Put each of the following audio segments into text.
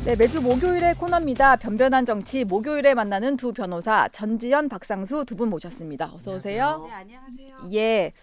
네, 매주 목요일에 코너입니다. 변변한 정치 목요일에 만나는 두 변호사 전지현, 박상수 두 분 모셨습니다. 어서 오세요. 네, 안녕하세요. 예.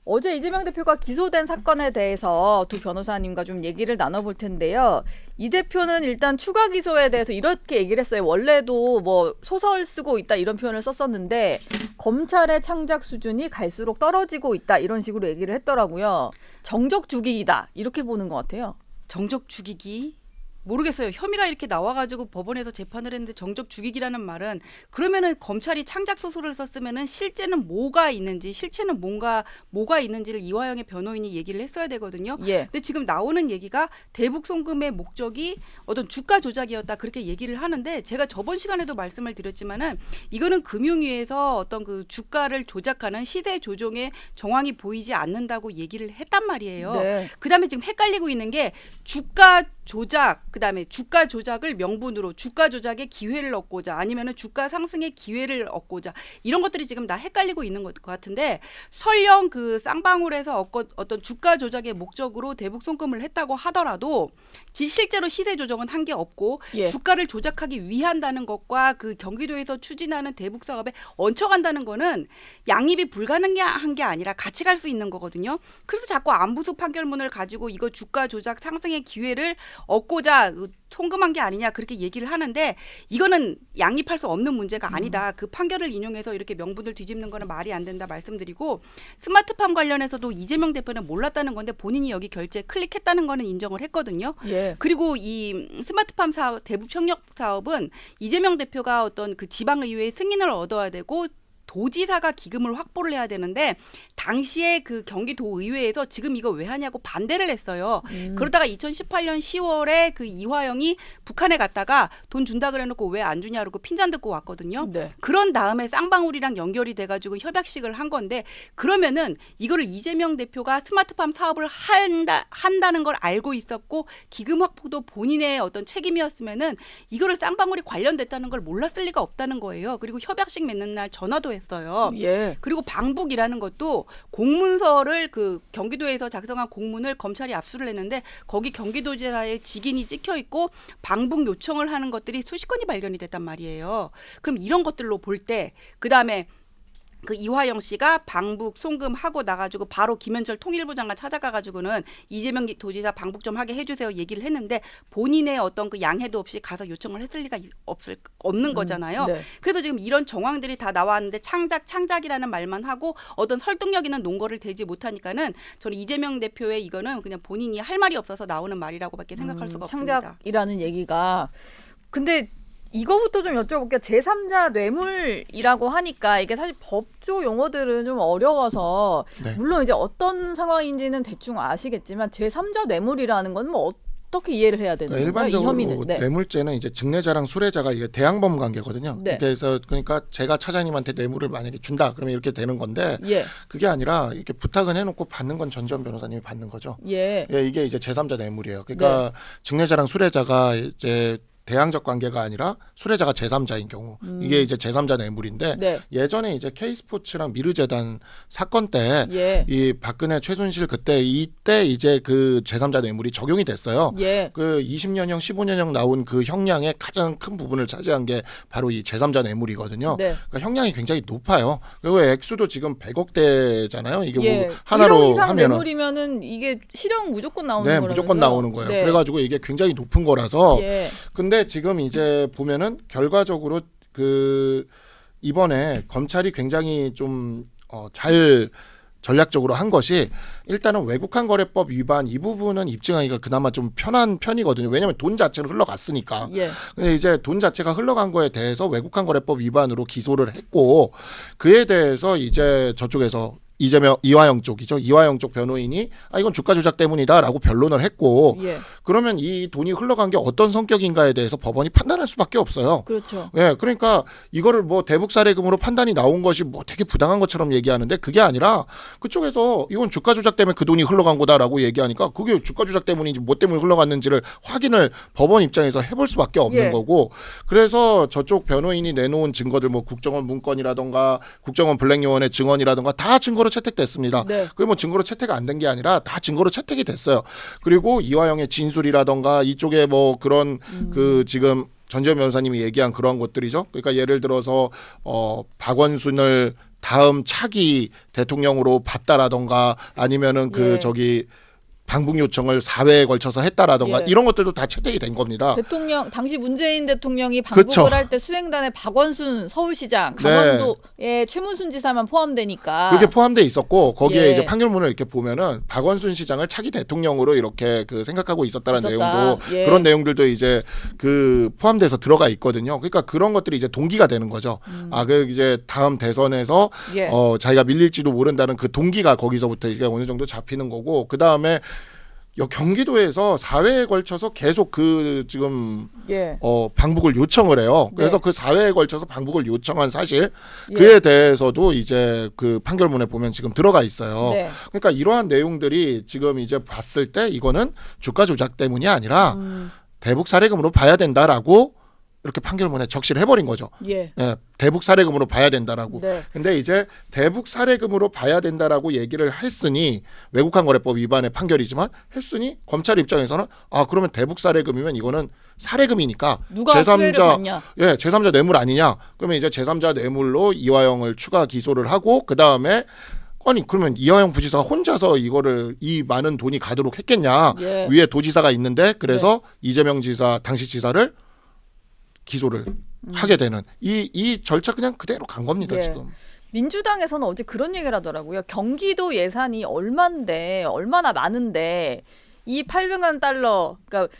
어제 이재명 대표가 기소된 사건에 대해서 두 변호사님과 좀 얘기를 나눠볼 텐데요. 이 대표는 일단 추가 기소에 대해서 이렇게 얘기를 했어요. 원래도 뭐 소설 쓰고 있다 이런 표현을 썼었는데 검찰의 창작 수준이 갈수록 떨어지고 있다 이런 식으로 얘기를 했더라고요. 정적 죽이기다 이렇게 보는 것 같아요. 정적 죽이기? 모르겠어요. 혐의가 이렇게 나와가지고 법원에서 재판을 했는데 정적 죽이기라는 말은 그러면은 검찰이 창작 소설을 썼으면은 실제는 뭐가 있는지 실체는 뭐가 있는지를 이화영의 변호인이 얘기를 했어야 되거든요. 예. 근데 지금 나오는 얘기가 대북 송금의 목적이 어떤 주가 조작이었다 그렇게 얘기를 하는데 제가 저번 시간에도 말씀을 드렸지만은 이거는 금융위에서 어떤 그 주가를 조작하는 시세 조종의 정황이 보이지 않는다고 얘기를 했단 말이에요. 네. 그다음에 지금 헷갈리고 있는 게 주가 조작, 그다음에 주가 조작을 명분으로 주가 조작의 기회를 얻고자 아니면은 주가 상승의 기회를 얻고자 이런 것들이 지금 다 헷갈리고 있는 것 같은데 설령 그 쌍방울에서 어떤 주가 조작의 목적으로 대북 송금을 했다고 하더라도 실제로 시세 조정은 한 게 없고 예. 주가를 조작하기 위한다는 것과 그 경기도에서 추진하는 대북 사업에 얹혀간다는 거는 양립이 불가능한 게 아니라 같이 갈 수 있는 거거든요. 그래서 자꾸 안부수 판결문을 가지고 이거 주가 조작 상승의 기회를 얻고자 송금한 게 아니냐 그렇게 얘기를 하는데 이거는 양립할 수 없는 문제가 아니다. 그 판결을 인용해서 이렇게 명분을 뒤집는 거는 말이 안 된다 말씀드리고 스마트팜 관련해서도 이재명 대표는 몰랐다는 건데 본인이 여기 결제 클릭했다는 거는 인정을 했거든요. 예. 그리고 이 스마트팜 사업, 대북 협력 사업은 이재명 대표가 어떤 그 지방의회의 승인을 얻어야 되고 도지사가 기금을 확보를 해야 되는데 당시에 그 경기도 의회에서 지금 이거 왜 하냐고 반대를 했어요. 그러다가 2018년 10월에 그 이화영이 북한에 갔다가 돈 준다 그래놓고 왜 안 주냐 그러고 핀잔 듣고 왔거든요. 네. 그런 다음에 쌍방울이랑 연결이 돼가지고 협약식을 한 건데 그러면은 이거를 이재명 대표가 스마트팜 사업을 한다는 걸 알고 있었고 기금 확보도 본인의 어떤 책임이었으면은 이거를 쌍방울이 관련됐다는 걸 몰랐을 리가 없다는 거예요. 그리고 협약식 맺는 날 전화도 했어요. 예. 그리고 방북이라는 것도 공문서를 그 경기도에서 작성한 공문을 검찰이 압수를 했는데 거기 경기도지사의 직인이 찍혀 있고 방북 요청을 하는 것들이 수십 건이 발견이 됐단 말이에요. 그럼 이런 것들로 볼 때 그다음에 그 이화영 씨가 방북 송금하고 나가지고 바로 김현철 통일부 장관 찾아가가지고는 이재명 도지사 방북 좀 하게 해주세요 얘기를 했는데 본인의 어떤 그 양해도 없이 가서 요청을 했을 리가 없는 거잖아요. 네. 그래서 지금 이런 정황들이 다 나왔는데 창작이라는 말만 하고 어떤 설득력 있는 논거를 대지 못하니까는 저는 이재명 대표의 이거는 그냥 본인이 할 말이 없어서 나오는 말이라고밖에 생각할 수가 없습니다. 창작이라는 얘기가 근데 이거부터 좀 여쭤볼게요. 제3자 뇌물이라고 하니까 이게 사실 법조 용어들은 좀 어려워서 네. 물론 이제 어떤 상황인지는 대충 아시겠지만 제3자 뇌물이라는 건 뭐 어떻게 이해를 해야 되는 그러니까 건가요? 이 일반적으로 혐의는. 네. 뇌물죄는 이제 증례자랑 수뢰자가 이게 대항범 관계거든요. 네. 그래서 그러니까 제가 차장님한테 뇌물을 만약에 준다 그러면 이렇게 되는 건데 예. 그게 아니라 이렇게 부탁은 해놓고 받는 건 전지현 변호사님이 받는 거죠. 예. 예, 이게 이제 제3자 뇌물이에요. 그러니까 네. 증례자랑 수뢰자가 이제 대항적 관계가 아니라 수뢰자가 제3자인 경우 이게 이제 제3자 뇌물인데 네. 예전에 이제 K스포츠랑 미르재단 사건 때 예. 이 박근혜 최순실 그때 이때 이제 그 제3자 뇌물이 적용이 됐어요. 예. 그 20년형 15년형 나온 그 형량의 가장 큰 부분을 차지한 게 바로 이 제3자 뇌물이거든요. 네. 그러니까 형량이 굉장히 높아요. 그리고 액수도 지금 100억대잖아요. 이게 예. 뭐 하나로 1억 이상 하면은 뇌물이면은 이게 실형 무조건 나오는 네, 거라면서요? 무조건 나오는 거예요. 네. 그래가지고 이게 굉장히 높은 거라서. 예. 근데 지금 이제 보면은 결과적으로 그 이번에 검찰이 굉장히 좀 잘 전략적으로 한 것이 일단은 외국환거래법 위반 이 부분은 입증하기가 그나마 좀 편한 편이거든요. 왜냐하면 돈 자체는 흘러갔으니까. 예. 근데 이제 돈 자체가 흘러간 거에 대해서 외국환거래법 위반으로 기소를 했고 그에 대해서 이제 저쪽에서 이화영 쪽이죠. 이화영 쪽 변호인이 이건 주가 조작 때문이다라고 변론을 했고 예. 그러면 이 돈이 흘러간 게 어떤 성격인가에 대해서 법원이 판단할 수밖에 없어요. 그렇죠. 예, 그러니까 이거를 뭐 대북 사례금으로 판단이 나온 것이 뭐 되게 부당한 것처럼 얘기하는데 그게 아니라 그쪽에서 이건 주가 조작 때문에 그 돈이 흘러간 거다라고 얘기하니까 그게 주가 조작 때문인지 뭐 때문에 흘러갔는지를 확인을 법원 입장에서 해볼 수밖에 없는 예. 거고 그래서 저쪽 변호인이 내놓은 증거들 뭐 국정원 문건이라던가 국정원 블랙요원의 증언이라던가 다 증거로 증거로 채택됐습니다. 네. 그게 뭐 증거로 채택 안 된 게 아니라 다 증거로 채택이 됐어요. 그리고 이화영의 진술이라던가 이쪽에 뭐 그런 그 지금 전지현 변호사님이 얘기한 그런 것들이죠. 그러니까 예를 들어서 박원순을 다음 차기 대통령으로 봤다라던가 아니면은 그 예. 저기 방북 요청을 4회에 걸쳐서 했다라던가 예. 이런 것들도 다 채택이 된 겁니다. 대통령 당시 문재인 대통령이 방북을 그쵸. 할 때 수행단에 박원순 서울시장, 네. 강원도의 최문순 지사만 포함되니까 그게 포함돼 있었고 거기에 예. 이제 판결문을 이렇게 보면은 박원순 시장을 차기 대통령으로 이렇게 그 생각하고 있었다는 내용도 예. 그런 내용들도 이제 그 포함돼서 들어가 있거든요. 그러니까 그런 것들이 이제 동기가 되는 거죠. 그 이제 다음 대선에서 예. 자기가 밀릴지도 모른다는 그 동기가 거기서부터 이게 어느 정도 잡히는 거고 그 다음에 경기도에서 4회에 걸쳐서 계속 그 지금 예. 방북을 요청을 해요. 그래서 네. 그 4회에 걸쳐서 방북을 요청한 사실 예. 그에 대해서도 이제 그 판결문에 보면 지금 들어가 있어요. 네. 그러니까 이러한 내용들이 지금 이제 봤을 때 이거는 주가 조작 때문이 아니라 대북 사례금으로 봐야 된다라고 이렇게 판결문에 적시를 해버린 거죠. 예. 예, 대북 사례금으로 봐야 된다라고. 네. 근데 이제 대북 사례금으로 봐야 된다라고 얘기를 했으니 외국한 거래법 위반의 판결이지만 했으니 검찰 입장에서는 그러면 대북 사례금이면 이거는 사례금이니까 누가 수혜를 받냐? 예, 제3자 뇌물 아니냐? 그러면 이제 제3자 뇌물로 이화영을 추가 기소를 하고 그 다음에 아니 그러면 이화영 부지사가 혼자서 이거를 이 많은 돈이 가도록 했겠냐? 예. 위에 도지사가 있는데 그래서 이재명 지사 당시 지사를 기소를 하게 되는 이 절차 그냥 그대로 간 겁니다. 예. 지금. 민주당에서는 어제 그런 얘기를 하더라고요. 경기도 예산이 얼마나 많은데 이 800만 달러, 그러니까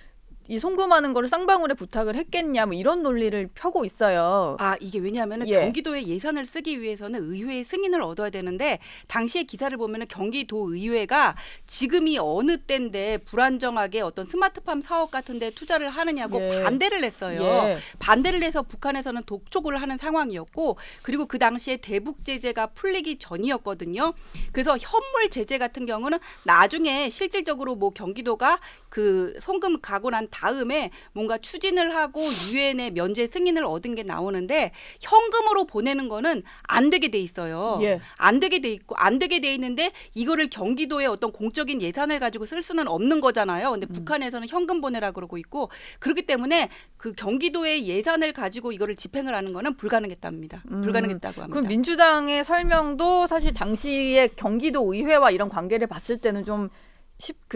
이 송금하는 거를 쌍방울에 부탁을 했겠냐, 뭐 이런 논리를 펴고 있어요. 이게 왜냐하면 예. 경기도에 예산을 쓰기 위해서는 의회의 승인을 얻어야 되는데 당시의 기사를 보면은 경기도 의회가 지금이 어느 때인데 불안정하게 어떤 스마트팜 사업 같은데 투자를 하느냐고 예. 반대를 했어요. 예. 반대를 해서 북한에서는 독촉을 하는 상황이었고 그리고 그 당시에 대북 제재가 풀리기 전이었거든요. 그래서 현물 제재 같은 경우는 나중에 실질적으로 뭐 경기도가 그 송금 가고 난 다음에 뭔가 추진을 하고 유엔의 면제 승인을 얻은 게 나오는데 현금으로 보내는 거는 안 되게 돼 있어요. 예. 안 되게 돼 있고 안 되게 돼 있는데 이거를 경기도의 어떤 공적인 예산을 가지고 쓸 수는 없는 거잖아요. 근데 북한에서는 현금 보내라 그러고 있고 그렇기 때문에 그 경기도의 예산을 가지고 이거를 집행을 하는 거는 불가능했답니다. 불가능했다고 합니다. 그럼 민주당의 설명도 사실 당시에 경기도 의회와 이런 관계를 봤을 때는 좀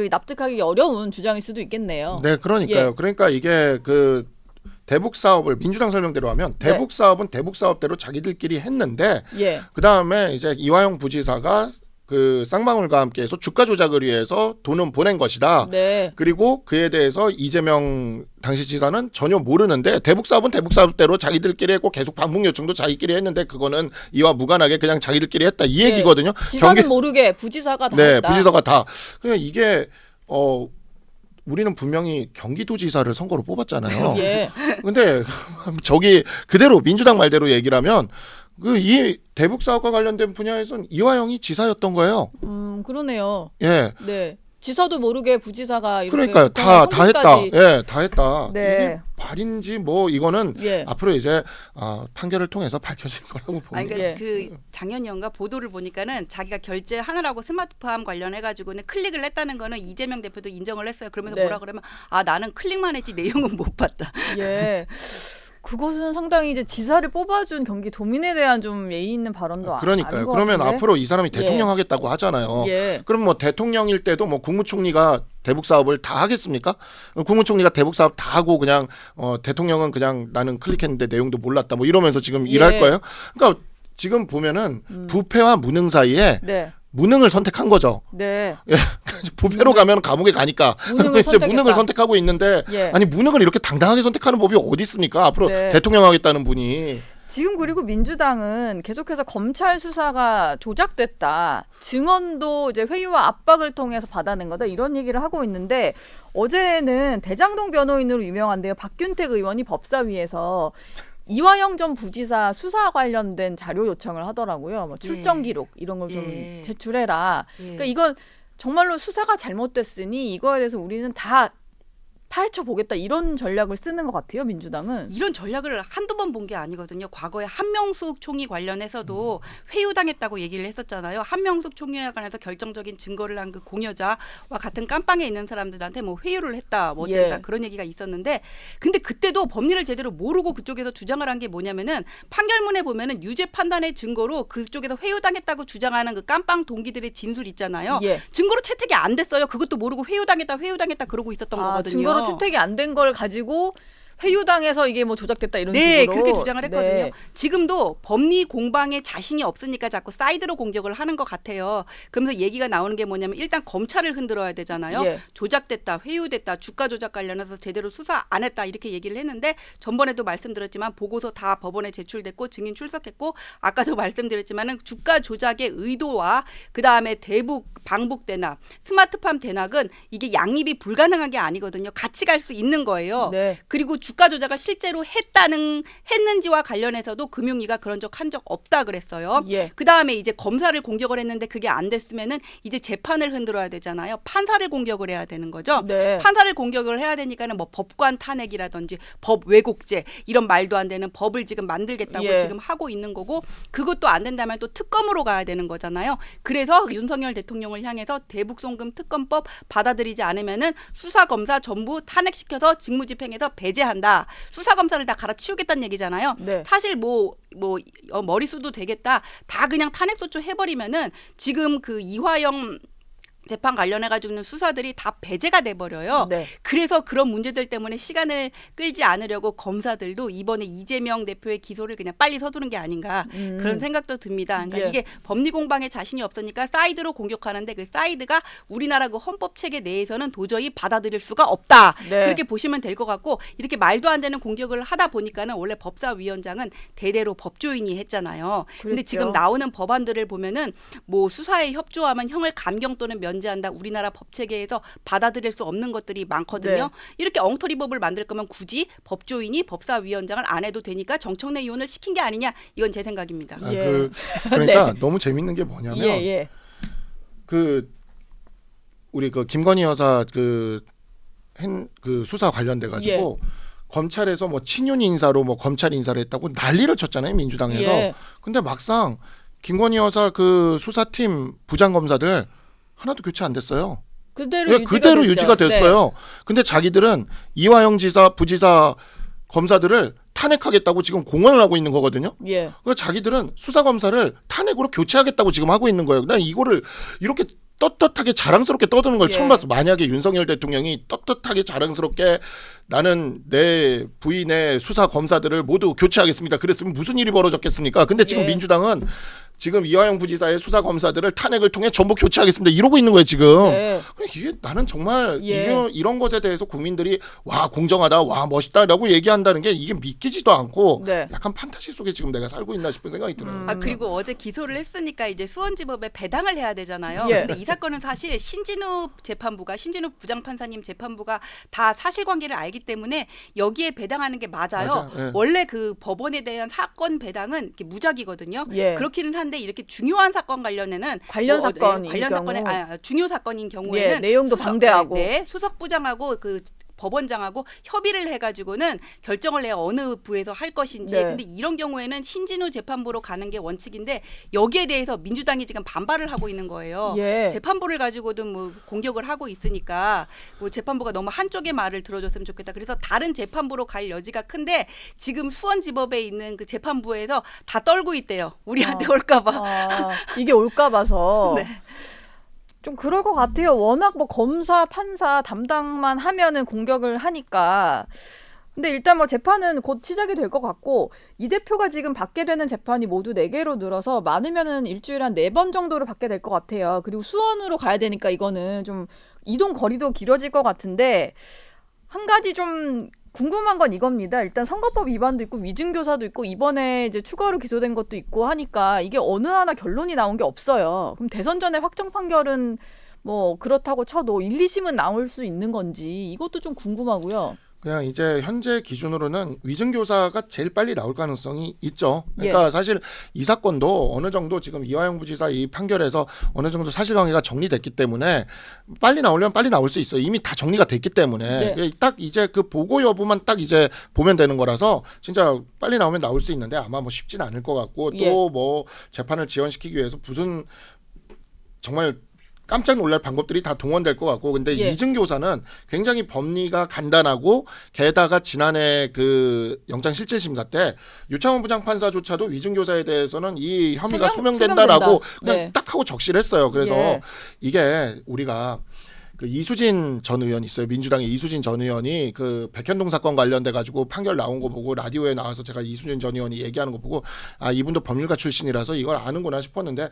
납득하기 어려운 주장일 수도 있겠네요. 네, 그러니까요. 예. 그러니까 이게 그 대북 사업을 민주당 설명대로 하면 네. 대북 사업은 대북 사업대로 자기들끼리 했는데 예. 그 다음에 이제 이화영 부지사가 그 쌍방울과 함께해서 주가 조작을 위해서 돈은 보낸 것이다. 네. 그리고 그에 대해서 이재명 당시 지사는 전혀 모르는데 대북 사업은 대북 사업대로 자기들끼리 했고 계속 방북 요청도 자기끼리 했는데 그거는 이와 무관하게 그냥 자기들끼리 했다 이 얘기거든요. 지사는 모르게 부지사가 다 네, 했다. 부지사가 다. 그냥 이게 우리는 분명히 경기도지사를 선거로 뽑았잖아요. 예. 근데 저기 그대로 민주당 말대로 얘기를 하면 이 대북 사업과 관련된 분야에서는 이화영이 지사였던 거예요. 그러네요. 예. 네. 지사도 모르게 부지사가 이렇게 그러니까 다 했다. 성금까지- 예, 다 했다. 네. 이게 말인지 뭐 이거는 예. 앞으로 이제 판결을 통해서 밝혀질 거라고 봅니다. 아니, 그러니까 예. 그 작년인가 보도를 보니까는 자기가 결제하느라고 스마트팜 관련해 가지고는 클릭을 했다는 거는 이재명 대표도 인정을 했어요. 그러면서 네. 뭐라 그러면 나는 클릭만 했지 내용은 못 봤다. 예. 그것은 상당히 이제 지사를 뽑아준 경기도민에 대한 좀 예의 있는 발언도 아닌 그러니까요. 것 그러면 같은데? 앞으로 이 사람이 예. 대통령 하겠다고 하잖아요. 예. 그럼 뭐 대통령일 때도 뭐 국무총리가 대북 사업을 다 하겠습니까? 국무총리가 대북 사업 다 하고 그냥 대통령은 그냥 나는 클릭했는데 내용도 몰랐다 뭐 이러면서 지금 일할 예. 거예요. 그러니까 지금 보면은 부패와 무능 사이에 네. 무능을 선택한 거죠. 네. 부패로 가면 감옥에 가니까 무능을 이제 선택했다. 무능을 선택하고 있는데 예. 아니 무능을 이렇게 당당하게 선택하는 법이 어디 있습니까? 앞으로 네. 대통령 하겠다는 분이 지금 그리고 민주당은 계속해서 검찰 수사가 조작됐다. 증언도 이제 회유와 압박을 통해서 받아낸 거다. 이런 얘기를 하고 있는데 어제는 대장동 변호인으로 유명한데요. 박균택 의원이 법사위에서 이화영 전 부지사 수사 관련된 자료 요청을 하더라고요. 뭐 출정 기록 이런 걸 좀 예. 제출해라. 예. 그러니까 이건 정말로 수사가 잘못됐으니 이거에 대해서 우리는 다 파헤쳐 보겠다 이런 전략을 쓰는 것 같아요. 민주당은. 이런 전략을 한두 번 본 게 아니거든요. 과거에 한명숙 총리 관련해서도 회유당했다고 얘기를 했었잖아요. 한명숙 총리에 관해서 결정적인 증거를 한 그 공여자와 같은 깜빵에 있는 사람들한테 뭐 회유를 했다, 뭐 어쨌다 예. 그런 얘기가 있었는데, 근데 그때도 법리를 제대로 모르고 그쪽에서 주장을 한 게 뭐냐면은 판결문에 보면은 유죄 판단의 증거로 그쪽에서 회유당했다고 주장하는 그 깜빵 동기들의 진술 있잖아요. 예. 증거로 채택이 안 됐어요. 그것도 모르고 회유당했다 그러고 있었던 거거든요. 증거로 채택이 안 된 걸 가지고 회유당해서 이게 뭐 조작됐다 이런 네, 식으로. 그렇게 주장을 했거든요. 네. 지금도 법리 공방에 자신이 없으니까 자꾸 사이드로 공격을 하는 것 같아요. 그러면서 얘기가 나오는 게 뭐냐면 일단 검찰을 흔들어야 되잖아요. 예. 조작됐다, 회유됐다, 주가 조작 관련해서 제대로 수사 안 했다 이렇게 얘기를 했는데, 전번에도 말씀드렸지만 보고서 다 법원에 제출됐고 증인 출석했고, 아까도 말씀드렸지만은 주가 조작의 의도와 그다음에 대북 방북 대납, 스마트팜 대납은 이게 양립이 불가능한 게 아니거든요. 같이 갈 수 있는 거예요. 네. 그리고 주가 조작을 실제로 했는지와 관련해서도 금융위가 그런 적 한 적 없다 그랬어요. 예. 그다음에 이제 검사를 공격을 했는데 그게 안 됐으면은 이제 재판을 흔들어야 되잖아요. 판사를 공격을 해야 되는 거죠. 네. 판사를 공격을 해야 되니까는 뭐 법관 탄핵이라든지 법 왜곡죄 이런 말도 안 되는 법을 지금 만들겠다고 예. 지금 하고 있는 거고, 그것도 안 된다면 또 특검으로 가야 되는 거잖아요. 그래서 윤석열 대통령을 향해서 대북송금 특검법 받아들이지 않으면은 수사검사 전부 탄핵시켜서 직무집행에서 배제한다. 수사검사를 다 갈아치우겠다는 얘기잖아요. 네. 사실 머리수도 되겠다. 다 그냥 탄핵소추 해버리면은 지금 그 이화영 재판 관련해가지고는 수사들이 다 배제가 돼버려요. 네. 그래서 그런 문제들 때문에 시간을 끌지 않으려고 검사들도 이번에 이재명 대표의 기소를 그냥 빨리 서두른 게 아닌가 그런 생각도 듭니다. 그러니까 예. 이게 법리 공방에 자신이 없으니까 사이드로 공격하는데 그 사이드가 우리나라 그 헌법 체계 내에서는 도저히 받아들일 수가 없다. 네. 그렇게 보시면 될 것 같고, 이렇게 말도 안 되는 공격을 하다 보니까는 원래 법사위원장은 대대로 법조인이 했잖아요. 근데 그랬죠. 지금 나오는 법안들을 보면은 뭐 수사에 협조하면 형을 감경 또는 면제한다. 우리나라 법 체계에서 받아들일 수 없는 것들이 많거든요. 네. 이렇게 엉터리 법을 만들 거면 굳이 법조인이 법사위원장을 안 해도 되니까 정청래 의원을 시킨 게 아니냐. 이건 제 생각입니다. 예. 그러니까 너무 재밌는 게 뭐냐면 예. 우리 그 김건희 여사 그 수사 관련돼 가지고 검찰에서 뭐 친윤 인사로 뭐 검찰 인사를 했다고 난리를 쳤잖아요, 민주당에서. 예. 근데 막상 김건희 여사 그 수사팀 부장 검사들 하나도 교체 안 됐어요. 그대로 유지가 됐어요. 근데 자기들은 이화영 지사, 부지사 검사들을 탄핵하겠다고 지금 공언을 하고 있는 거거든요. 예. 그러니까 자기들은 수사 검사를 탄핵으로 교체하겠다고 지금 하고 있는 거예요. 난 이거를 이렇게 떳떳하게 자랑스럽게 떠드는 걸 처음 봤어. 만약에 윤석열 대통령이 떳떳하게 자랑스럽게 나는 내 부인의 수사 검사들을 모두 교체하겠습니다. 그랬으면 무슨 일이 벌어졌겠습니까? 근데 지금 민주당은 지금 이화영 부지사의 수사 검사들을 탄핵을 통해 전부 교체하겠습니다. 이러고 있는 거예요 지금. 네. 이게 나는 정말 이런 것에 대해서 국민들이 와 공정하다, 와 멋있다라고 얘기한다는 게 이게 믿기지도 않고 약간 판타지 속에 지금 내가 살고 있나 싶은 생각이 들어요. 그리고 어제 기소를 했으니까 이제 수원지법에 배당을 해야 되잖아요. 예. 근데 이 사건은 사실 신진우 부장판사님 재판부가 다 사실관계를 알기 때문에 여기에 배당하는 게 맞아요. 예. 원래 그 법원에 대한 사건 배당은 이렇게 무작위거든요. 예. 그렇기는 한데 이렇게 중요한 사건 관련해는 관련 사건인 관련 사건에 경우. 중요 사건인 경우에는 내용도 방대하고 수석부장하고 그 법원장하고 협의를 해가지고는 결정을 해야 어느 부에서 할 것인지. 근데 이런 경우에는 신진우 재판부로 가는 게 원칙인데 여기에 대해서 민주당이 지금 반발을 하고 있는 거예요. 재판부를 가지고도 뭐 공격을 하고 있으니까 뭐 재판부가 너무 한쪽의 말을 들어줬으면 좋겠다. 그래서 다른 재판부로 갈 여지가 큰데 지금 수원지법에 있는 그 재판부에서 다 떨고 있대요. 우리한테 올까봐. 이게 올까봐서. 네. 좀 그럴 것 같아요. 워낙 뭐 검사, 판사 담당만 하면은 공격을 하니까. 근데 일단 뭐 재판은 곧 시작이 될 것 같고, 이 대표가 지금 받게 되는 재판이 모두 4개로 늘어서 많으면은 일주일에 한 4번 정도를 받게 될 것 같아요. 그리고 수원으로 가야 되니까 이거는 좀 이동 거리도 길어질 것 같은데, 한 가지 좀 궁금한 건 이겁니다. 일단 선거법 위반도 있고 위증교사도 있고 이번에 이제 추가로 기소된 것도 있고 하니까 이게 어느 하나 결론이 나온 게 없어요. 그럼 대선 전에 확정 판결은 뭐 그렇다고 쳐도 1, 2심은 나올 수 있는 건지 이것도 좀 궁금하고요. 그냥 이제 현재 기준으로는 위증교사가 제일 빨리 나올 가능성이 있죠. 그러니까 사실 이 사건도 어느 정도 지금 이화영 부지사 이 판결에서 어느 정도 사실관계가 정리됐기 때문에 빨리 나오려면 빨리 나올 수 있어요. 이미 다 정리가 됐기 때문에 딱 이제 그 보고 여부만 딱 이제 보면 되는 거라서 진짜 빨리 나오면 나올 수 있는데 아마 뭐 쉽지는 않을 것 같고 또 뭐 재판을 지연시키기 위해서 무슨 정말 깜짝 놀랄 방법들이 다 동원될 것 같고 근데 위증교사는 굉장히 법리가 간단하고 게다가 지난해 그 영장실질심사 때 유창훈 부장판사조차도 위증교사에 대해서는 이 혐의가 소명된다라고 그냥 딱 하고 적시를 했어요. 그래서 이게 우리가 그 이수진 전 의원 있어요. 민주당의 이수진 전 의원이 그 백현동 사건 관련돼 가지고 판결 나온 거 보고 라디오에 나와서 제가 이수진 전 의원이 얘기하는 거 보고 아 이분도 법률가 출신이라서 이걸 아는구나 싶었는데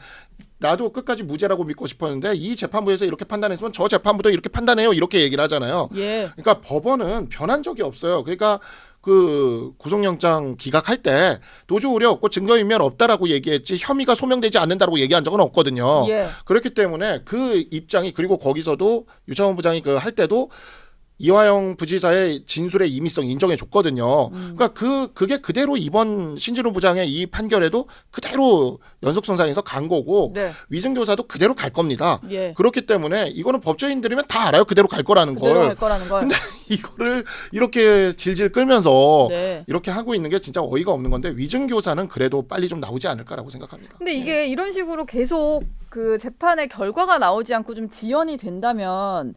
나도 끝까지 무죄라고 믿고 싶었는데 이 재판부에서 이렇게 판단했으면 저 재판부도 이렇게 판단해요. 이렇게 얘기를 하잖아요. 그러니까 법원은 변한 적이 없어요. 그러니까 그 구속영장 기각할 때 도주 우려 없고 증거인멸 없다라고 얘기했지 혐의가 소명되지 않는다라고 얘기한 적은 없거든요. 그렇기 때문에 그 입장이 그리고 거기서도 유창훈 부장이 그 할 때도 이화영 부지사의 진술의 임의성 인정해 줬거든요. 그러니까 그게 그대로 이번 신진우 부장의 이 판결에도 그대로 연속선상에서 간 거고 위증교사도 그대로 갈 겁니다. 그렇기 때문에 이거는 법조인들이면 다 알아요. 그대로 갈 거라는 걸. 근데 이거를 이렇게 질질 끌면서 이렇게 하고 있는 게 진짜 어이가 없는 건데 위증교사는 그래도 빨리 좀 나오지 않을까라고 생각합니다. 근데 이게 이런 식으로 계속 그 재판의 결과가 나오지 않고 좀 지연이 된다면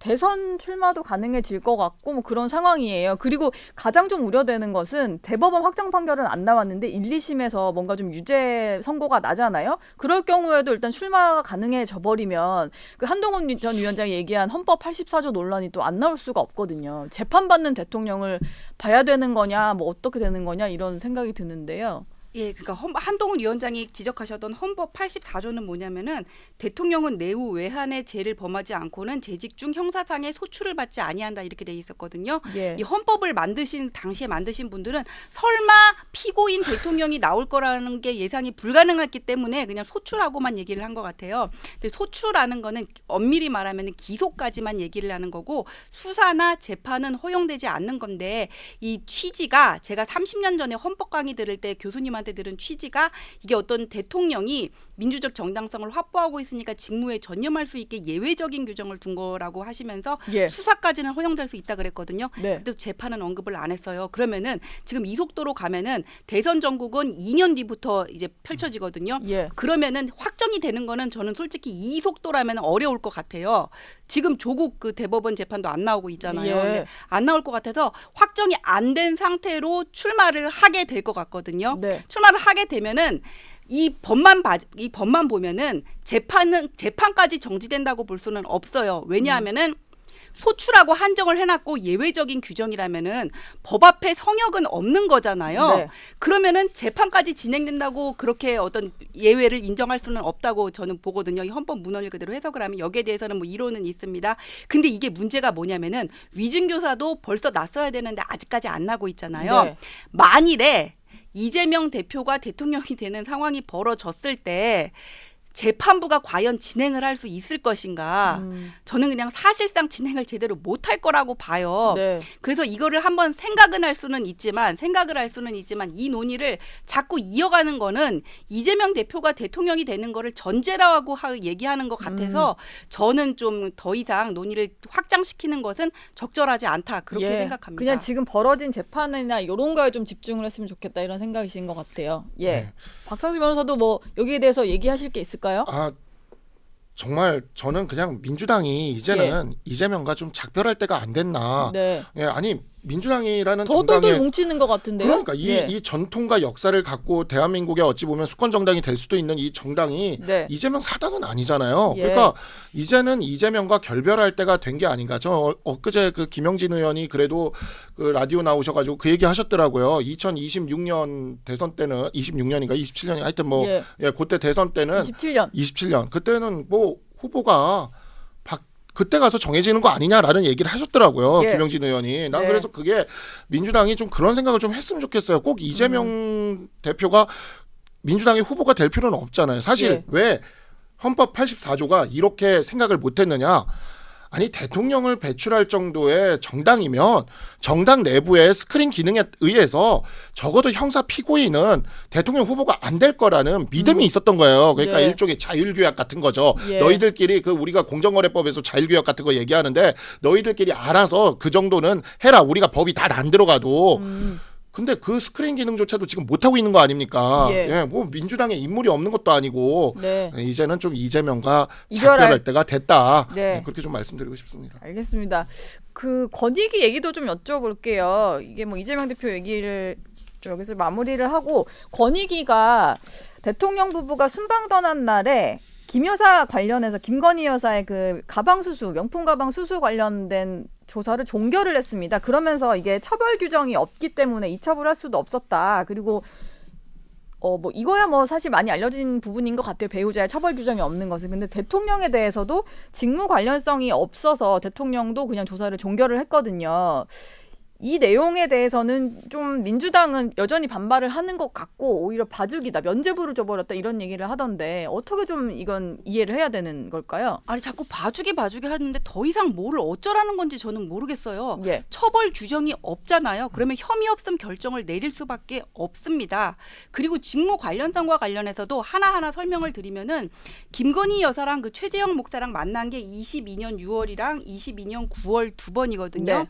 대선 출마도 가능해질 것 같고 뭐 그런 상황이에요. 그리고 가장 좀 우려되는 것은 대법원 확정 판결은 안 나왔는데 1, 2심에서 뭔가 좀 유죄 선고가 나잖아요. 그럴 경우에도 일단 출마가 가능해져 버리면 그 한동훈 전 위원장이 얘기한 헌법 84조 논란이 또 안 나올 수가 없거든요. 재판받는 대통령을 봐야 되는 거냐 뭐 어떻게 되는 거냐 이런 생각이 드는데요. 예, 그러니까 한동훈 위원장이 지적하셨던 헌법 84조는 뭐냐면은 대통령은 내후 외환의 죄를 범하지 않고는 재직 중 형사상의 소출을 받지 아니한다 이렇게 돼 있었거든요. 이 헌법을 당시에 만드신 분들은 설마 피고인 대통령이 나올 거라는 게 예상이 불가능했기 때문에 그냥 소출하고만 얘기를 한 것 같아요. 근데 소출하는 거는 엄밀히 말하면 기소까지만 얘기를 하는 거고 수사나 재판은 허용되지 않는 건데 이 취지가 제가 30년 전에 헌법 강의 들을 때 교수님한테 들은 취지가 이게 어떤 대통령이 민주적 정당성을 확보하고 있으니까 직무에 전념할 수 있게 예외적인 규정을 둔 거라고 하시면서 수사까지는 허용될 수 있다 그랬거든요. 그래도 재판은 언급을 안 했어요. 그러면은 지금 이 속도로 가면은 대선 전국은 2년 뒤부터 이제 펼쳐지거든요. 그러면은 확정이 되는 거는 저는 솔직히 이 속도라면 어려울 것 같아요. 지금 조국 그 대법원 재판도 안 나오고 있잖아요. 근데 안 나올 것 같아서 확정이 안 된 상태로 출마를 하게 될 것 같거든요. 출마를 하게 되면은 이 법만 보면은 재판까지 정지된다고 볼 수는 없어요. 왜냐하면은 소출하고 한정을 해놨고 예외적인 규정이라면은 법 앞에 성역은 없는 거잖아요. 그러면은 재판까지 진행된다고 그렇게 어떤 예외를 인정할 수는 없다고 저는 보거든요. 이 헌법 문헌을 그대로 해석을 하면 여기에 대해서는 뭐 이론은 있습니다. 근데 이게 문제가 뭐냐면은 위증교사도 벌써 났어야 되는데 아직까지 안 나고 있잖아요. 만일에 이재명 대표가 대통령이 되는 상황이 벌어졌을 때 재판부가 과연 진행을 할 수 있을 것인가. 저는 그냥 사실상 진행을 제대로 못할 거라고 봐요. 그래서 이거를 한번 생각을 할 수는 있지만 이 논의를 자꾸 이어가는 거는 이재명 대표가 대통령이 되는 거를 전제라고 얘기하는 것 같아서 저는 좀 더 이상 논의를 확장시키는 것은 적절하지 않다. 그렇게 생각합니다. 그냥 지금 벌어진 재판이나 이런 거에 좀 집중을 했으면 좋겠다 이런 생각이신 것 같아요. 박상수 변호사도 뭐 여기에 대해서 얘기하실 게 있을까요? 정말 저는 그냥 민주당이 이제는 이재명과 좀 작별할 때가 안 됐나. 아니 민주당이라는 정당이 뭉치는 것 같은데요. 그러니까 이 전통과 역사를 갖고 대한민국에 어찌 보면 수권 정당이 될 수도 있는 이 정당이 이재명 사당은 아니잖아요. 그러니까 이제는 이재명과 결별할 때가 된 게 아닌가. 저 엊그제 그 김영진 의원이 그래도 그 라디오 나오셔가지고 그 얘기 하셨더라고요. 2026년 대선 때는 26년인가 27년인가 하여튼 뭐 그때 대선 때는 27년 그때는 뭐 후보가 그때 가서 정해지는 거 아니냐라는 얘기를 하셨더라고요. 김영진 의원이. 난 그래서 그게 민주당이 좀 그런 생각을 좀 했으면 좋겠어요. 꼭 이재명 대표가 민주당의 후보가 될 필요는 없잖아요. 사실 왜 헌법 84조가 이렇게 생각을 못했느냐. 아니 대통령을 배출할 정도의 정당이면 정당 내부의 스크린 기능에 의해서 적어도 형사 피고인은 대통령 후보가 안 될 거라는 믿음이 있었던 거예요. 그러니까 네. 일종의 자율규약 같은 거죠. 예. 너희들끼리 그 우리가 공정거래법에서 자율규약 같은 거 얘기하는데 너희들끼리 알아서 그 정도는 해라. 우리가 법이 다 안 들어가도. 근데 그 스크린 기능조차도 지금 못 하고 있는 거 아닙니까? 예. 예, 뭐 민주당에 인물이 없는 것도 아니고 네. 이제는 좀 이재명과 이별할- 작별할 때가 됐다. 네. 네, 그렇게 좀 말씀드리고 싶습니다. 알겠습니다. 그 권익위 얘기도 좀 여쭤볼게요. 이게 뭐 이재명 대표 얘기를 여기서 마무리를 하고 권익위가 대통령 부부가 순방 떠난 날에 김 여사 관련해서 김건희 여사의 그 가방 수수, 명품 가방 수수 관련된 조사를 종결을 했습니다. 그러면서 이게 처벌 규정이 없기 때문에 이첩을 수도 없었다. 그리고 뭐 이거야 뭐 사실 많이 알려진 부분인 것 같아요. 배우자의 처벌 규정이 없는 것은. 근데 대통령에 대해서도 직무 관련성이 없어서 대통령도 그냥 조사를 종결을 했거든요. 이 내용에 대해서는 좀 민주당은 여전히 반발을 하는 것 같고 오히려 봐주기다, 면죄부를 줘버렸다 이런 얘기를 하던데 어떻게 좀 이건 이해를 해야 되는 걸까요? 아니 자꾸 봐주기 하는데 더 이상 뭐를 어쩌라는 건지 저는 모르겠어요. 예. 처벌 규정이 없잖아요. 그러면 혐의 없음 결정을 내릴 수밖에 없습니다. 그리고 직무 관련성과 관련해서도 하나하나 설명을 드리면은 김건희 여사랑 그 최재형 목사랑 만난 게 22년 6월이랑 22년 9월 두 번이거든요. 네.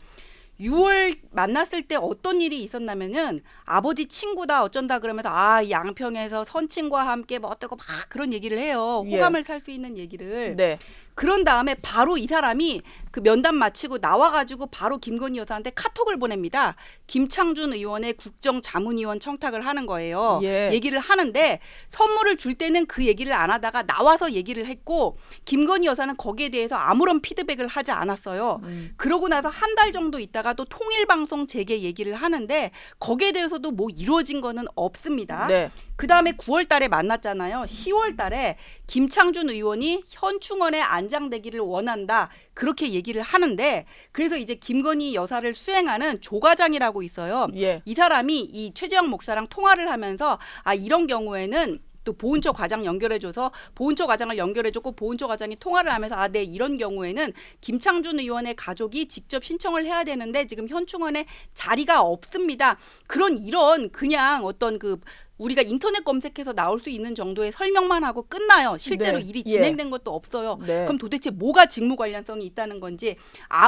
6월 만났을 때 어떤 일이 있었냐면은 아버지 친구다 어쩐다 그러면서 이 양평에서 선친과 함께 뭐 어쩌고 막 그런 얘기를 해요. 예. 호감을 살 수 있는 얘기를. 네. 그런 다음에 바로 이 사람이 그 면담 마치고 나와가지고 바로 김건희 여사한테 카톡을 보냅니다. 김창준 의원의 국정자문위원 청탁을 하는 거예요. 예. 얘기를 하는데 선물을 줄 때는 그 얘기를 안 하다가 나와서 얘기를 했고 김건희 여사는 거기에 대해서 아무런 피드백을 하지 않았어요. 그러고 나서 한 달 정도 있다가 또 통일방송 재개 얘기를 하는데 거기에 대해서도 뭐 이루어진 거는 없습니다. 네. 그 다음에 9월 달에 만났잖아요. 10월 달에 김창준 의원이 현충원에 안장되기를 원한다. 그렇게 얘기를 하는데 그래서 이제 김건희 여사를 수행하는 조과장이라고 있어요. 예. 이 사람이 이 최재형 목사랑 통화를 하면서 이런 경우에는 또 보훈처 과장 연결해줘서 보훈처 과장을 연결해줬고 보훈처 과장이 통화를 하면서 네 이런 경우에는 김창준 의원의 가족이 직접 신청을 해야 되는데 지금 현충원에 자리가 없습니다. 이런 그냥 어떤 그 우리가 인터넷 검색해서 나올 수 있는 정도의 설명만 하고 끝나요. 실제로 네. 일이 예. 진행된 것도 없어요. 네. 그럼 도대체 뭐가 직무 관련성이 있다는 건지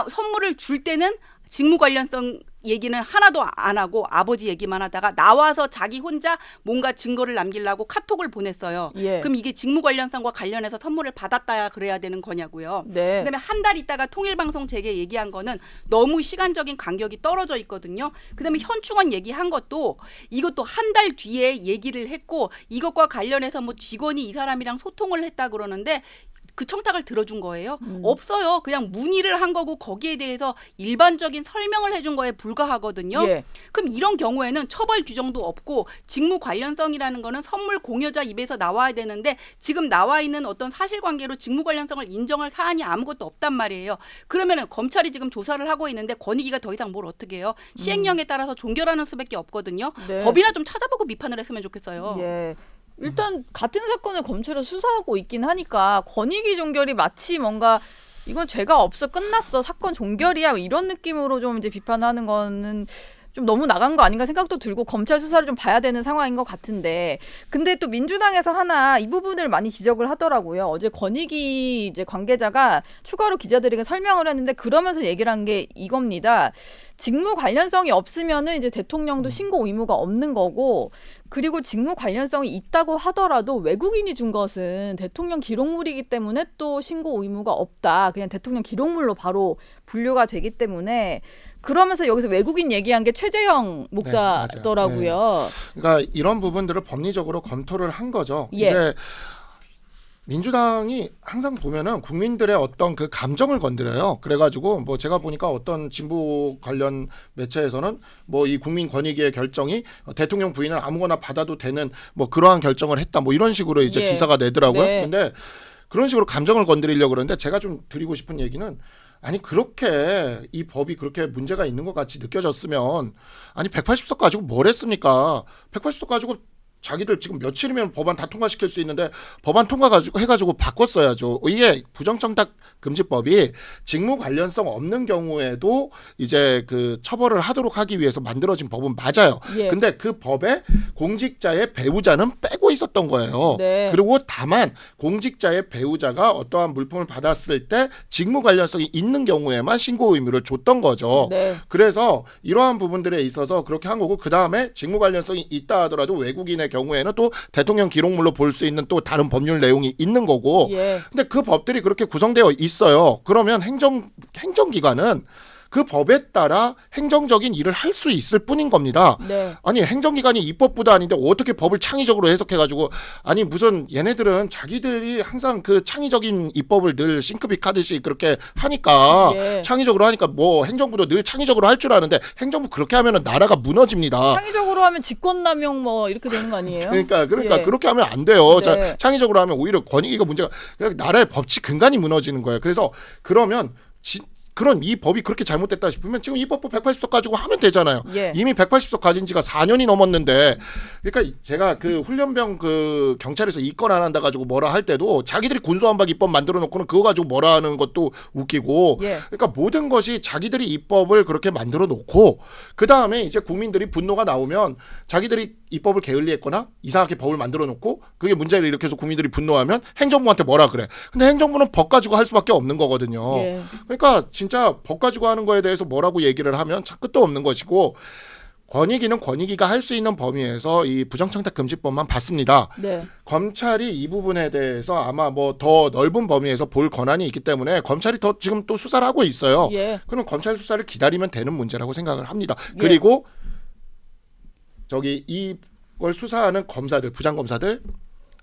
선물을 줄 때는 직무 관련성 얘기는 하나도 안 하고 아버지 얘기만 하다가 나와서 자기 혼자 뭔가 증거를 남기려고 카톡을 보냈어요. 예. 그럼 이게 직무 관련성과 관련해서 선물을 받았다야 그래야 되는 거냐고요. 네. 그다음에 한 달 있다가 통일방송 재개 얘기한 거는 너무 시간적인 간격이 떨어져 있거든요. 그다음에 현충원 얘기한 것도 이것도 한 달 뒤에 얘기를 했고 이것과 관련해서 뭐 직원이 이 사람이랑 소통을 했다 그러는데 그 청탁을 들어준 거예요? 없어요. 그냥 문의를 한 거고 거기에 대해서 일반적인 설명을 해준 거에 불과하거든요. 예. 그럼 이런 경우에는 처벌 규정도 없고 직무 관련성이라는 거는 선물 공여자 입에서 나와야 되는데 지금 나와 있는 어떤 사실관계로 직무 관련성을 인정할 사안이 아무것도 없단 말이에요. 그러면은 검찰이 지금 조사를 하고 있는데 권익위가 더 이상 뭘 어떻게 해요? 시행령에 따라서 종결하는 수밖에 없거든요. 네. 법이나 좀 찾아보고 비판을 했으면 좋겠어요. 예. 일단 같은 사건을 검찰에 수사하고 있긴 하니까 권익위 종결이 마치 뭔가 이건 죄가 없어 끝났어 사건 종결이야 이런 느낌으로 좀 이제 비판하는 거는 좀 너무 나간 거 아닌가 생각도 들고 검찰 수사를 좀 봐야 되는 상황인 것 같은데 근데 또 민주당에서 하나 이 부분을 많이 지적을 하더라고요. 어제 권익위 이제 관계자가 추가로 기자들에게 설명을 했는데 그러면서 얘기를 한 게 이겁니다. 직무 관련성이 없으면은 이제 대통령도 신고 의무가 없는 거고 그리고 직무 관련성이 있다고 하더라도 외국인이 준 것은 대통령 기록물이기 때문에 또 신고 의무가 없다. 그냥 대통령 기록물로 바로 분류가 되기 때문에 그러면서 여기서 외국인 얘기한 게 최재형 목사더라고요. 그러니까 이런 부분들을 법리적으로 검토를 한 거죠. 예. 이제 민주당이 항상 보면은 국민들의 어떤 그 감정을 건드려요. 그래가지고 뭐 제가 보니까 어떤 진보 관련 매체에서는 뭐 이 국민권익위의 결정이 대통령 부인을 아무거나 받아도 되는 뭐 그러한 결정을 했다. 뭐 이런 식으로 이제 예. 기사가 내더라고요. 네. 근데 그런 식으로 감정을 건드리려고 그러는데 제가 좀 드리고 싶은 얘기는 아니 그렇게 이 법이 그렇게 문제가 있는 것 같이 느껴졌으면 아니 180석 가지고 뭘 했습니까? 180석 가지고 자기들 지금 며칠이면 법안 다 통과시킬 수 있는데 법안 통과 해가지고 바꿨어야죠. 이게 부정청탁 금지법이 직무 관련성 없는 경우에도 이제 그 처벌을 하도록 하기 위해서 만들어진 법은 맞아요. 예. 근데 그 법에 공직자의 배우자는 빼고 있었던 거예요. 네. 그리고 다만 공직자의 배우자가 어떠한 물품을 받았을 때 직무 관련성이 있는 경우에만 신고 의무를 줬던 거죠. 네. 그래서 이러한 부분들에 있어서 그렇게 한 거고, 그 다음에 직무 관련성이 있다 하더라도 외국인의 경우에는 또 대통령 기록물로 볼 수 있는 또 다른 법률 내용이 있는 거고. 예. 근데 그 법들이 그렇게 구성되어 있어요. 그러면 행정기관은 그 법에 따라 행정적인 일을 할 수 있을 뿐인 겁니다. 네. 아니 행정기관이 입법부도 아닌데 어떻게 법을 창의적으로 해석해가지고, 아니 무슨 얘네들은 자기들이 항상 그 창의적인 입법을 늘 싱크빅 하듯이 그렇게 하니까 예. 창의적으로 하니까 뭐 행정부도 늘 창의적으로 할 줄 아는데 행정부 그렇게 하면은 나라가 무너집니다. 창의적으로 하면 직권남용 뭐 이렇게 되는 거 아니에요? 그러니까 예. 그렇게 하면 안 돼요. 네. 창의적으로 하면 오히려 권익위가 문제가, 그냥 나라의 법치 근간이 무너지는 거예요. 그래서 그러면 그런 이 법이 그렇게 잘못됐다 싶으면 지금 입법부 180석 가지고 하면 되잖아요. 예. 이미 180석 가진 지가 4년이 넘었는데, 그러니까 제가 그 훈련병 그 경찰에서 이권 안 한다 가지고 뭐라 할 때도 자기들이 군수안박 입법 만들어 놓고는 그거 가지고 뭐라 하는 것도 웃기고, 예. 그러니까 모든 것이 자기들이 입법을 그렇게 만들어 놓고 그 다음에 이제 국민들이 분노가 나오면 자기들이 입법을 게을리했거나 이상하게 법을 만들어 놓고 그게 문제를 일으켜서 국민들이 분노하면 행정부한테 뭐라 그래. 근데 행정부는 법 가지고 할 수밖에 없는 거거든요. 예. 그러니까 진짜 법 가지고 하는 거에 대해서 뭐라고 얘기를 하면 참 끝도 없는 것이고, 권익위는 권익위가 할 수 있는 범위에서 이 부정청탁 금지법만 봤습니다. 네. 검찰이 이 부분에 대해서 아마 뭐 더 넓은 범위에서 볼 권한이 있기 때문에 검찰이 더 지금 또 수사를 하고 있어요. 예. 그럼 검찰 수사를 기다리면 되는 문제라고 생각을 합니다. 예. 그리고 저기 이걸 수사하는 검사들, 부장검사들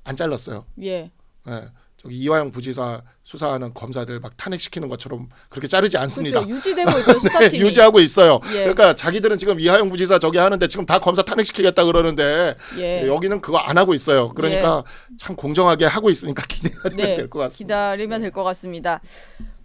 안 잘랐어요. 예. 예. 저기 이화영 부지사 수사하는 검사들 막 탄핵시키는 것처럼 그렇게 자르지 않습니다. 그렇죠. 유지되고 있죠, 수사팀이. 유지하고 있어요. 예. 그러니까 자기들은 지금 이화영 부지사 저기 하는데 지금 다 검사 탄핵시키겠다 그러는데 예. 여기는 그거 안 하고 있어요. 그러니까 참 공정하게 하고 있으니까 기대하면 네. 될 것 같습니다. 기다리면 될 것 같습니다.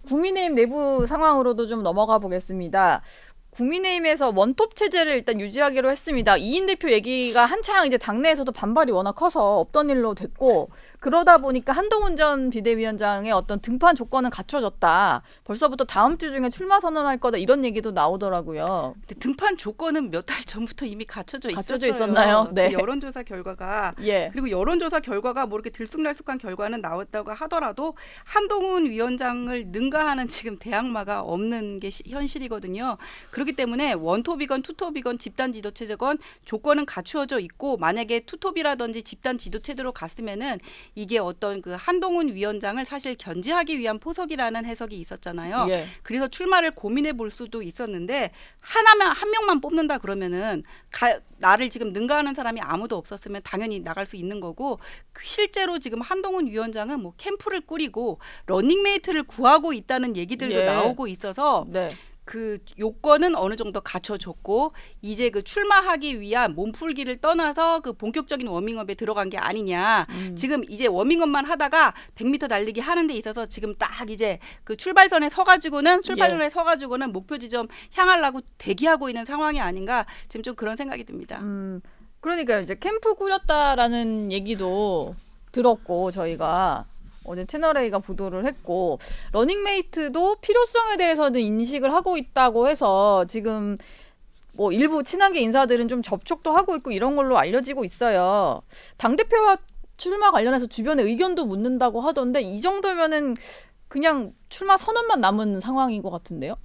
국민의힘 내부 상황으로도 좀 넘어가 보겠습니다. 국민의힘에서 원톱 체제를 일단 유지하기로 했습니다. 이인 대표 얘기가 한창 이제 당내에서도 반발이 워낙 커서 없던 일로 됐고, 그러다 보니까 한동훈 전 비대위원장의 어떤 등판 조건은 갖춰졌다. 벌써부터 다음 주 중에 출마 선언할 거다, 이런 얘기도 나오더라고요. 근데 등판 조건은 몇 달 전부터 이미 갖춰져 있었나요? 네. 그 여론조사 결과가. 예. 그리고 여론조사 결과가 뭐 이렇게 들쑥날쑥한 결과는 나왔다고 하더라도 한동훈 위원장을 능가하는 지금 대항마가 없는 게 현실이거든요. 그렇기 때문에 원톱이건 투톱이건 집단 지도체제건 조건은 갖추어져 있고, 만약에 투톱이라든지 집단 지도체제로 갔으면은 이게 어떤 그 한동훈 위원장을 사실 견제하기 위한 포석이라는 해석이 있었잖아요. 예. 그래서 출마를 고민해 볼 수도 있었는데, 한 명만 뽑는다 그러면은 나를 지금 능가하는 사람이 아무도 없었으면 당연히 나갈 수 있는 거고, 실제로 지금 한동훈 위원장은 뭐 캠프를 꾸리고 러닝메이트를 구하고 있다는 얘기들도 예. 나오고 있어서 네. 그 요건은 어느 정도 갖춰졌고, 이제 그 출마하기 위한 몸풀기를 떠나서 그 본격적인 워밍업에 들어간 게 아니냐. 지금 이제 워밍업만 하다가 100m 달리기 하는 데 있어서 지금 딱 이제 그 출발선에 서가지고는 목표 지점 향하려고 대기하고 있는 상황이 아닌가, 지금 좀 그런 생각이 듭니다. 그러니까 이제 캠프 꾸렸다라는 얘기도 들었고, 저희가 어제 채널A가 보도를 했고, 러닝메이트도 필요성에 대해서는 인식을 하고 있다고 해서 지금 뭐 일부 친한계 인사들은 좀 접촉도 하고 있고 이런 걸로 알려지고 있어요. 당대표와 출마 관련해서 주변의 의견도 묻는다고 하던데, 이 정도면은 그냥 출마 선언만 남은 상황인 것 같은데요.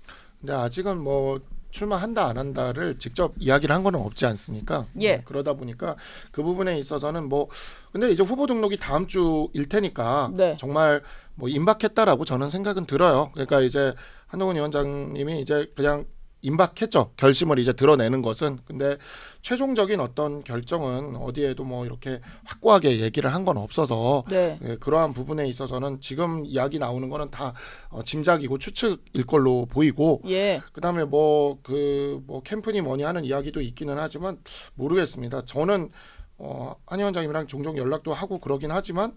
근데 아직은 뭐 출마한다 안 한다를 직접 이야기를 한 거는 없지 않습니까? 예. 그러다 보니까 그 부분에 있어서는 뭐, 근데 이제 후보 등록이 다음 주일 테니까 네. 정말 뭐 임박했다라고 저는 생각은 들어요. 그러니까 이제 한동훈 위원장님이 이제 그냥 임박했죠. 결심을 이제 드러내는 것은. 근데 최종적인 어떤 결정은 어디에도 뭐 이렇게 확고하게 얘기를 한 건 없어서 네. 예, 그러한 부분에 있어서는 지금 이야기 나오는 거는 다 짐작이고 추측일 걸로 보이고, 예. 그다음에 뭐 캠프니 뭐니 하는 이야기도 있기는 하지만 모르겠습니다. 저는 한 위원장님이랑 종종 연락도 하고 그러긴 하지만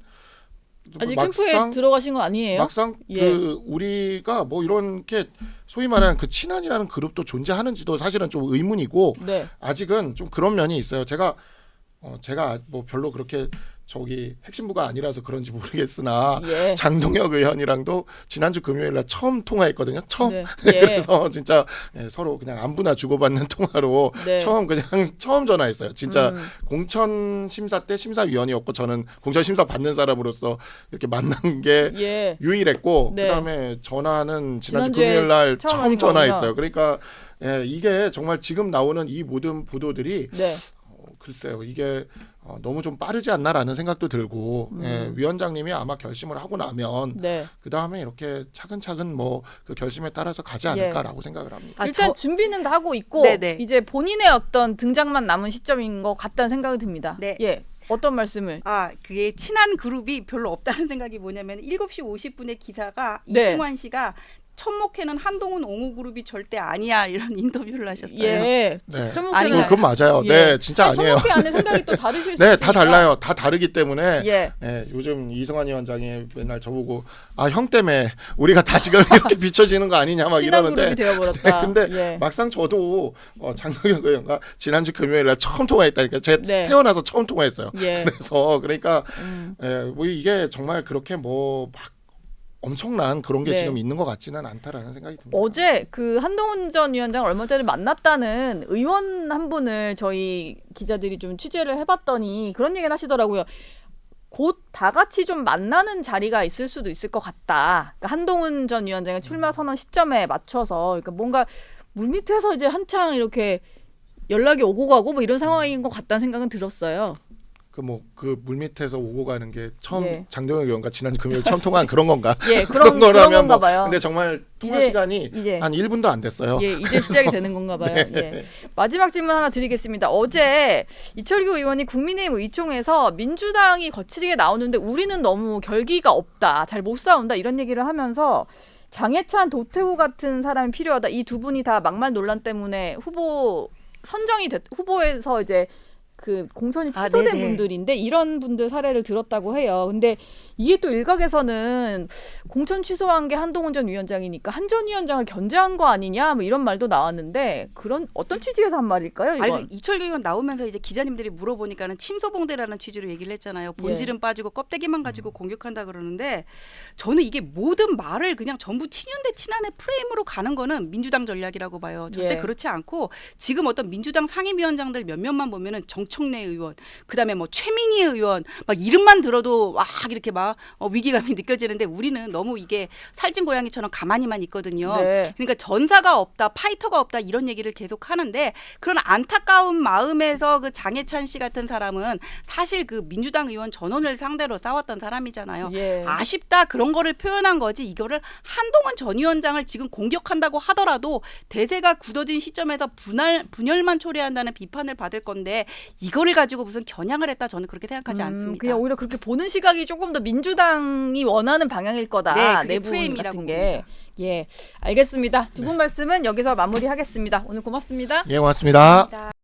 아직 캠프에 들어가신 거 아니에요? 막상 예. 그 우리가 뭐 이렇게 소위 말하는 그 친한이라는 그룹도 존재하는지도 사실은 좀 의문이고, 네. 아직은 좀 그런 면이 있어요. 제가 제가 뭐 별로 그렇게 저기 핵심부가 아니라서 그런지 모르겠으나 예. 장동혁 의원이랑도 지난주 금요일날 처음 통화했거든요. 처음. 네. 그래서 진짜 서로 그냥 안부나 주고받는 통화로 네. 처음 전화했어요. 진짜 음. 공천 심사 때 심사위원이었고 저는 공천 심사 받는 사람으로서 이렇게 만난 게 예. 유일했고 네. 그다음에 전화는 지난주 지난주에 금요일날 처음 처음 하는 전화했어요. 그러니까 이게 정말 지금 나오는 이 모든 보도들이 네. 글쎄요, 이게 너무 좀 빠르지 않나라는 생각도 들고 위원장님이 아마 결심을 하고 나면 네. 그 다음에 이렇게 차근차근 뭐 그 결심에 따라서 가지 않을까라고 생각을 합니다. 아, 준비는 다 하고 있고 네네. 이제 본인의 어떤 등장만 남은 시점인 것 같다는 생각이 듭니다. 네. 예. 어떤 말씀을? 그게 친한 그룹이 별로 없다는 생각이 뭐냐면 7시 50분에 기사가 네. 이승환 씨가 천목회는 한동훈 옹호 그룹이 절대 아니야 이런 인터뷰를 하셨어요. 예. 네. 천목회는 그건 맞아요. 예. 네, 진짜 아니, 아니에요. 천목회 안에 생각이 또 다르실 수 네, 있으니까. 다 달라요. 다 다르기 때문에 예. 요즘 이승환 위원장이 맨날 저보고 형 때문에 우리가 다 지금 이렇게 비춰지는 거 아니냐 막 친한 이러는데 그룹이 되어버렸다. 근데 예. 막상 저도 장동혁 의원과 지난주 금요일날 처음 통화했다니까 제가 네. 태어나서 처음 통화했어요. 예. 그래서 그러니까 뭐 이게 정말 그렇게 뭐 막 엄청난 그런 게 네. 지금 있는 것 같지는 않다라는 생각이 듭니다. 어제 그 한동훈 전 위원장 얼마 전에 만났다는 의원 한 분을 저희 기자들이 좀 취재를 해봤더니 그런 얘기를 하시더라고요. 곧 다 같이 좀 만나는 자리가 있을 수도 있을 것 같다. 그러니까 한동훈 전 위원장의 출마 선언 시점에 맞춰서 그러니까 뭔가 물밑에서 이제 한창 이렇게 연락이 오고 가고 뭐 이런 상황인 것 같다는 생각은 들었어요. 그 물밑에서 오고 가는 게 처음 예. 장동혁 의원과 지난주 금요일 처음 통화한 그런 건가? 예, 그런 거라면 건가 봐요. 근데 정말 통화 이제- 시간이 이제 한 1분도 안 됐어요. 예, 이제 시작이 되는 건가 봐요. 네. 예. 마지막 질문 하나 드리겠습니다. 어제 이철규 의원이 국민의힘 의총에서 민주당이 거칠게 나오는데 우리는 너무 결기가 없다. 잘 못 싸운다. 이런 얘기를 하면서 장해찬, 도태우 같은 사람이 필요하다. 이 두 분이 다 막말 논란 때문에 후보에서 이제 그 공천이 취소된 네네. 분들인데 이런 분들 사례를 들었다고 해요. 근데 이게 또 일각에서는 공천 취소한 게 한동훈 전 위원장이니까 한 전 위원장을 견제한 거 아니냐 뭐 이런 말도 나왔는데 그런 어떤 취지에서 한 말일까요? 이건? 아니 이철규 의원 나오면서 이제 기자님들이 물어보니까는 침소봉대라는 취지로 얘기를 했잖아요. 본질은 빠지고 껍데기만 가지고 공격한다 그러는데 저는 이게 모든 말을 그냥 전부 친윤 대 친한의 프레임으로 가는 거는 민주당 전략이라고 봐요. 절대 예. 그렇지 않고 지금 어떤 민주당 상임위원장들 몇몇만 보면은 정청래 의원, 그다음에 뭐 최민희 의원 막 이름만 들어도 막 이렇게 막 위기감이 느껴지는데 우리는 너무 이게 살찐 고양이처럼 가만히만 있거든요. 네. 그러니까 전사가 없다, 파이터가 없다 이런 얘기를 계속 하는데 그런 안타까운 마음에서 그 장해찬 씨 같은 사람은 사실 그 민주당 의원 전원을 상대로 싸웠던 사람이잖아요. 예. 아쉽다 그런 거를 표현한 거지 이거를 한동훈 전 위원장을 지금 공격한다고 하더라도 대세가 굳어진 시점에서 분열만 초래한다는 비판을 받을 건데 이거를 가지고 무슨 겨냥을 했다 저는 그렇게 생각하지 않습니다. 그냥 오히려 그렇게 보는 시각이 조금 더 민주당이 원하는 방향일 거다. 네, 그게 내분 프레임이라고 같은 게. 예, 알겠습니다. 두 분 말씀은 여기서 마무리하겠습니다. 오늘 고맙습니다. 예, 고맙습니다. 감사합니다.